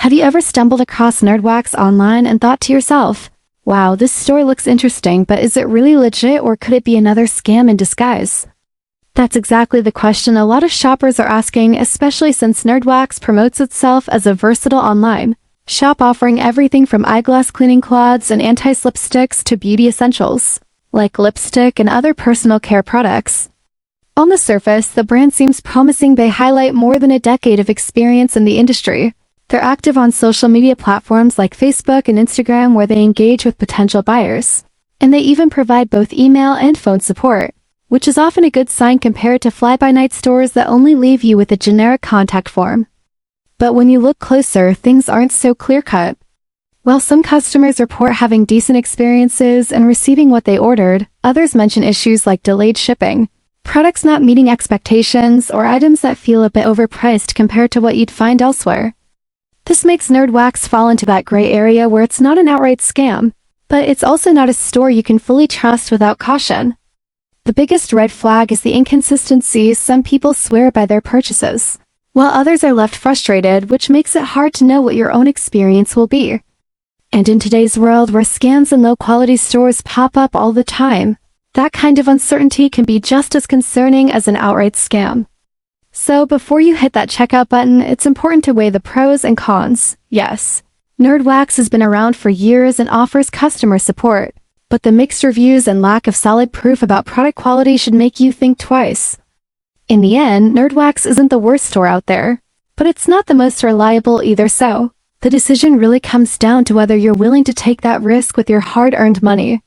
Have you ever stumbled across Nerdwax online and thought to yourself, wow, this store looks interesting, but is it really legit or could it be another scam in disguise? That's exactly the question a lot of shoppers are asking, especially since Nerdwax promotes itself as a versatile online shop offering everything from eyeglass cleaning cloths and anti-slip sticks to beauty essentials, like lipstick and other personal care products. On the surface, the brand seems promising. They highlight more than a decade of experience in the industry. They're active on social media platforms like Facebook and Instagram where they engage with potential buyers. And they even provide both email and phone support, which is often a good sign compared to fly-by-night stores that only leave you with a generic contact form. But when you look closer, things aren't so clear-cut. While some customers report having decent experiences and receiving what they ordered, others mention issues like delayed shipping, products not meeting expectations, or items that feel a bit overpriced compared to what you'd find elsewhere. This makes Nerdwax fall into that gray area where it's not an outright scam, but it's also not a store you can fully trust without caution. The biggest red flag is the inconsistency. Some people swear by their purchases, while others are left frustrated, which makes it hard to know what your own experience will be. And in today's world where scams and low-quality stores pop up all the time, that kind of uncertainty can be just as concerning as an outright scam. So before you hit that checkout button, it's important to weigh the pros and cons. Yes, Nerdwax has been around for years and offers customer support, but the mixed reviews and lack of solid proof about product quality should make you think twice. In the end, Nerdwax isn't the worst store out there, but it's not the most reliable either, so the decision really comes down to whether you're willing to take that risk with your hard-earned money.